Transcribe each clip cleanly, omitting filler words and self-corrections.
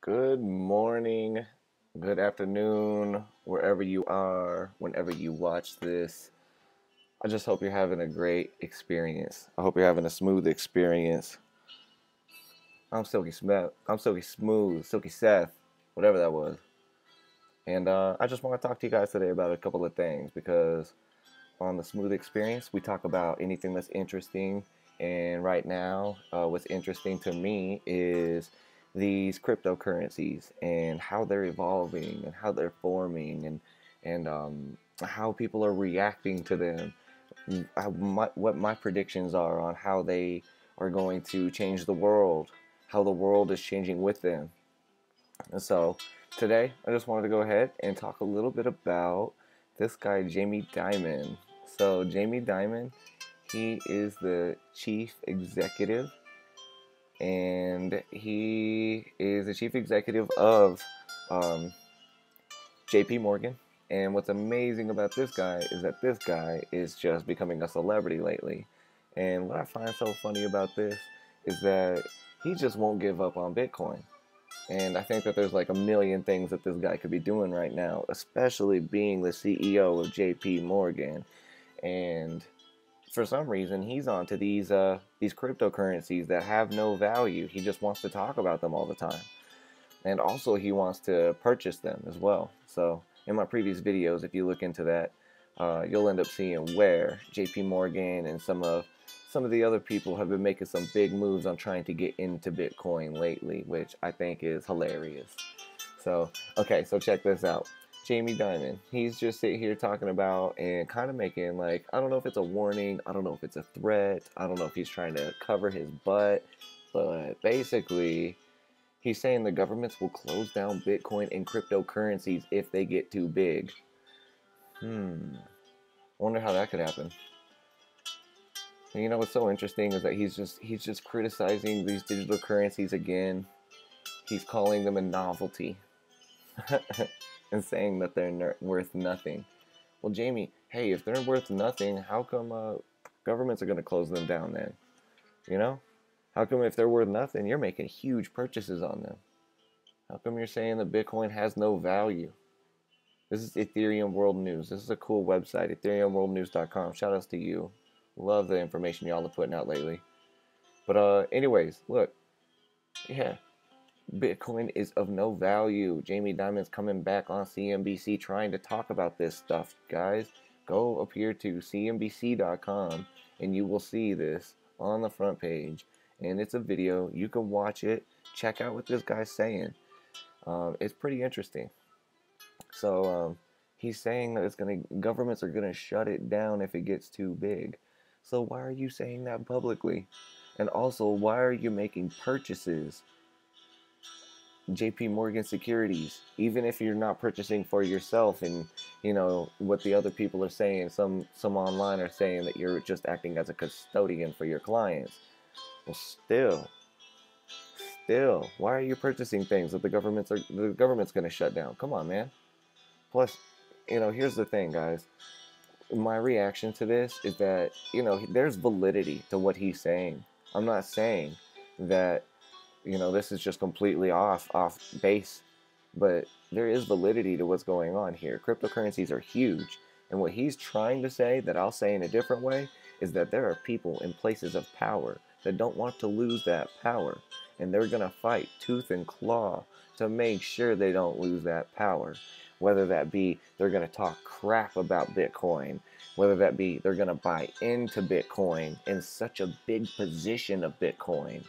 Good morning, good afternoon, wherever you are, whenever you watch this. I just hope you're having a great experience. I hope you're having a smooth experience. I'm Silky Smooth, Silky Seth, whatever that was. And I just want to talk to you guys today about a couple of things because on the Smooth Experience, we talk about anything that's interesting. And right now, what's interesting to me is these cryptocurrencies and how they're evolving and how they're forming and how people are reacting to them. What my predictions are on how they are going to change the world, how the world is changing with them. And so today, I just wanted to go ahead and talk a little bit about this guy, Jamie Dimon. So, Jamie Dimon, he is the chief executive, and he is the chief executive of um, JP Morgan. And what's amazing about this guy is that this guy is just becoming a celebrity lately. And what I find so funny about this is that he just won't give up on Bitcoin. And I think that there's like a million things that this guy could be doing right now, especially being the CEO of JP Morgan. And for some reason, he's onto these cryptocurrencies that have no value. He just wants to talk about them all the time. And also he wants to purchase them as well. So in my previous videos, if you look into that, you'll end up seeing where JP Morgan and some of the other people have been making some big moves on trying to get into Bitcoin lately, which I think is hilarious. So, okay, so check this out. Jamie Dimon, he's just sitting here talking about and kind of making like, I don't know if it's a warning, I don't know if it's a threat, I don't know if he's trying to cover his butt, but basically, he's saying the governments will close down Bitcoin and cryptocurrencies if they get too big. Wonder how that could happen. And you know what's so interesting is that he's just criticizing these digital currencies again. He's calling them a novelty and saying that they're worth nothing. Well, Jamie, hey, if they're worth nothing, how come governments are going to close them down then? You know? How come if they're worth nothing, you're making huge purchases on them? How come you're saying that Bitcoin has no value? This is Ethereum World News. This is a cool website, ethereumworldnews.com. Shout outs to you. Love the information y'all are putting out lately. But anyways, look, yeah, Bitcoin is of no value. Jamie Dimon's coming back on CNBC trying to talk about this stuff, guys. Go up here to cnbc.com and you will see this on the front page. And it's a video. You can watch it. Check out what this guy's saying. It's pretty interesting. So he's saying that governments are gonna shut it down if it gets too big. So why are you saying that publicly? And also, why are you making purchases? JP Morgan Securities, even if you're not purchasing for yourself, and you know what the other people are saying, some online are saying that you're just acting as a custodian for your clients. Well, still, why are you purchasing things that the government's going to shut down? Come on, man. Plus, here's the thing, guys. My reaction to this is that, there's validity to what he's saying. I'm not saying that, this is just completely off base, but there is validity to what's going on here. Cryptocurrencies are huge. And what he's trying to say, that I'll say in a different way, is that there are people in places of power that don't want to lose that power. And they're going to fight tooth and claw to make sure they don't lose that power. Whether that be they're going to talk crap about Bitcoin, whether that be they're going to buy into Bitcoin in such a big position of Bitcoin,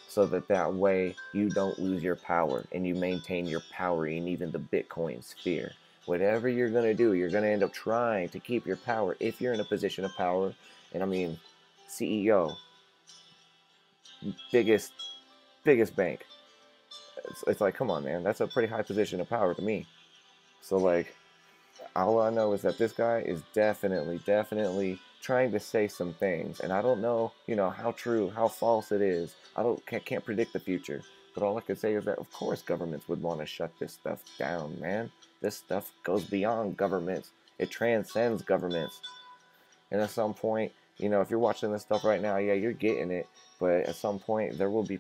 so that way you don't lose your power and you maintain your power in even the Bitcoin sphere. Whatever you're going to do, you're going to end up trying to keep your power if you're in a position of power. And I mean, CEO, biggest bank. It's like, come on, man, that's a pretty high position of power to me. So like, all I know is that this guy is definitely trying to say some things, and I don't know, how true, how false it is. Can't predict the future, but all I can say is that of course governments would want to shut this stuff down, man. This stuff goes beyond governments. It transcends governments. And at some point, if you're watching this stuff right now, yeah, you're getting it, but at some point there will be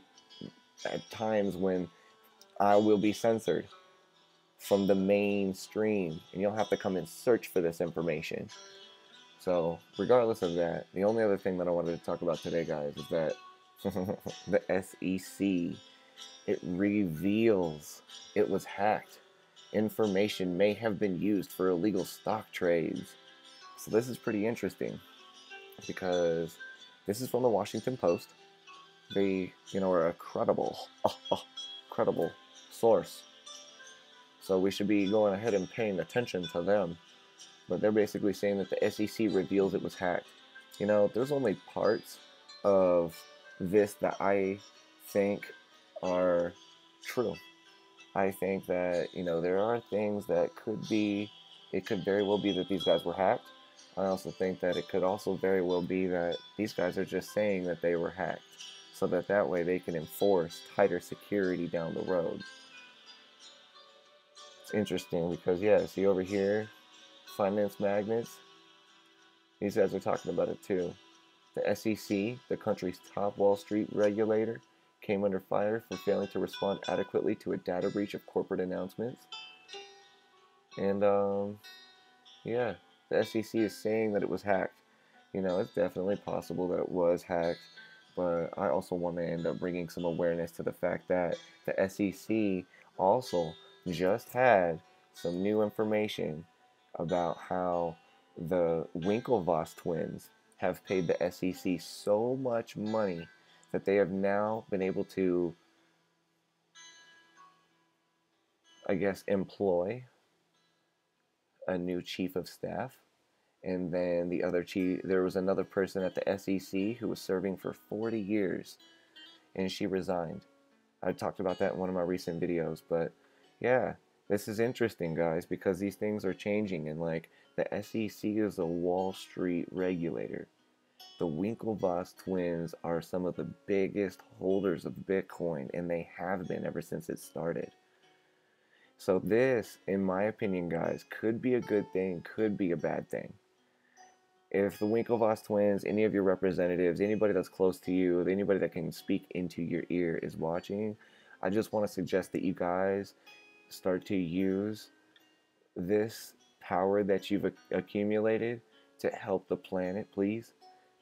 at times when I will be censored from the mainstream, and you'll have to come and search for this information. So, regardless of that, the only other thing that I wanted to talk about today, guys, is that the SEC, it reveals it was hacked. Information may have been used for illegal stock trades. So this is pretty interesting because this is from the Washington Post. They, are a credible source. So we should be going ahead and paying attention to them. But they're basically saying that the SEC reveals it was hacked. There's only parts of this that I think are true. I think that, there are things that it could very well be that these guys were hacked. I also think that it could also very well be that these guys are just saying that they were hacked so that way they can enforce tighter security down the road. It's interesting because, yeah, see over here, finance magnets, these guys are talking about it too. The SEC, the country's top Wall Street regulator, came under fire for failing to respond adequately to a data breach of corporate announcements. And, yeah, the SEC is saying that it was hacked. It's definitely possible that it was hacked, but I also want to end up bringing some awareness to the fact that the SEC also just had some new information about how the Winklevoss twins have paid the SEC so much money that they have now been able to, I guess, employ a new chief of staff. And then the other chief, there was another person at the SEC who was serving for 40 years, and she resigned. I talked about that in one of my recent videos, but yeah, this is interesting, guys, because these things are changing, and like the SEC is a Wall Street regulator. The Winklevoss twins are some of the biggest holders of Bitcoin, and they have been ever since it started. So this, in my opinion, guys, could be a good thing, could be a bad thing. If the Winklevoss twins, any of your representatives, anybody that's close to you, anybody that can speak into your ear is watching, I just want to suggest that you guys start to use this power that you've accumulated to help the planet, please.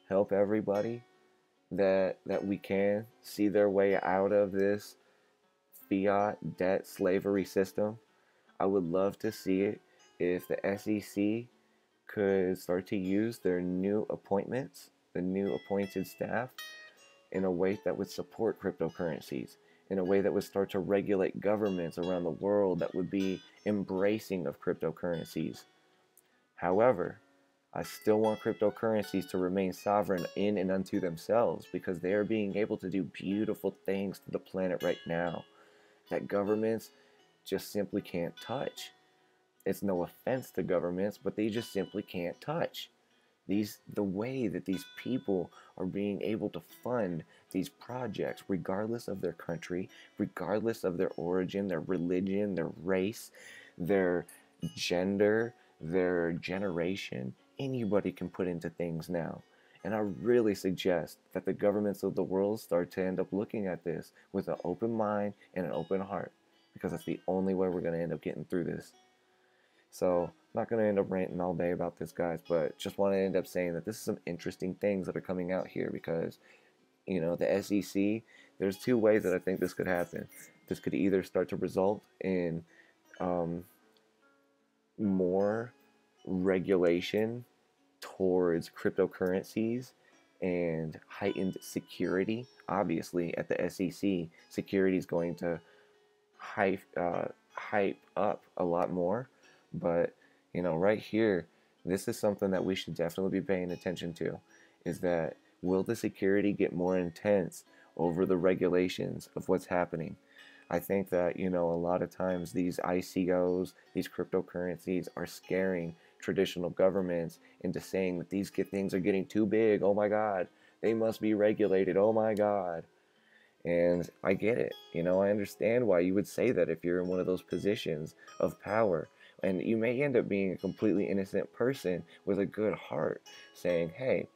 Help everybody that we can see their way out of this fiat debt slavery system. I would love to see it if the SEC could start to use their new appointments, the new appointed staff, in a way that would support cryptocurrencies, in a way that would start to regulate governments around the world that would be embracing of cryptocurrencies. However, I still want cryptocurrencies to remain sovereign in and unto themselves because they are being able to do beautiful things to the planet right now that governments just simply can't touch. It's no offense to governments, but they just simply can't touch. The way that these people are being able to fund these projects, regardless of their country, regardless of their origin, their religion, their race, their gender, their generation, anybody can put into things now. And I really suggest that the governments of the world start to end up looking at this with an open mind and an open heart, because that's the only way we're going to end up getting through this. So, I'm not going to end up ranting all day about this, guys, but just want to end up saying that this is some interesting things that are coming out here because, the SEC, there's two ways that I think this could happen. This could either start to result in more regulation towards cryptocurrencies and heightened security. Obviously, at the SEC, security is going to hype up a lot more. But, right here, this is something that we should definitely be paying attention to, is that will the security get more intense over the regulations of what's happening? I think that, a lot of times these ICOs, these cryptocurrencies are scaring traditional governments into saying that these things are getting too big. Oh my God, they must be regulated. Oh my God. And I get it. I understand why you would say that if you're in one of those positions of power. And you may end up being a completely innocent person with a good heart saying, hey,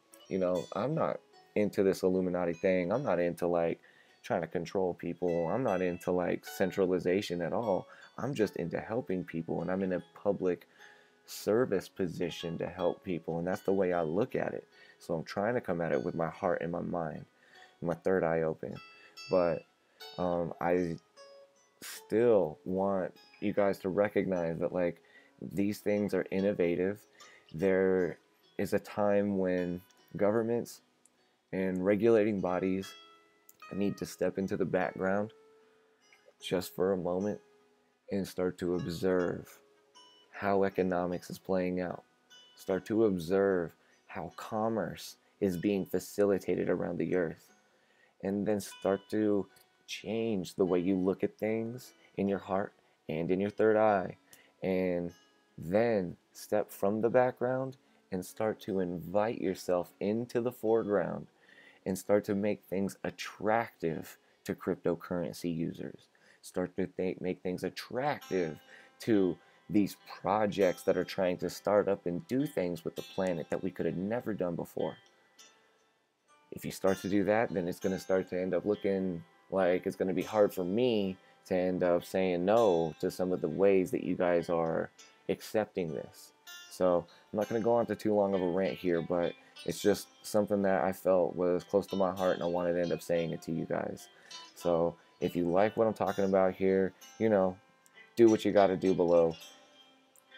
I'm not into this Illuminati thing. I'm not into trying to control people. I'm not into like centralization at all. I'm just into helping people, and I'm in a public service position to help people, and that's the way I look at it. So I'm trying to come at it with my heart and my mind, and my third eye open. But I still want you guys to recognize that like these things are innovative. There is a time when governments and regulating bodies need to step into the background just for a moment and start to observe how economics is playing out. Start to observe how commerce is being facilitated around the earth. And then start to change the way you look at things in your heart and in your third eye. And then step from the background and start to invite yourself into the foreground and start to make things attractive to cryptocurrency users. Start to make things attractive to these projects that are trying to start up and do things with the planet that we could have never done before. If you start to do that, then it's going to start to end up looking like it's going to be hard for me to end up saying no to some of the ways that you guys are accepting this. So I'm not going to go on to too long of a rant here, but it's just something that I felt was close to my heart, and I wanted to end up saying it to you guys. So if you like what I'm talking about here, do what you got to do below.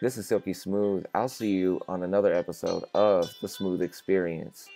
This is Silky Smooth. I'll see you on another episode of The Smooth Experience.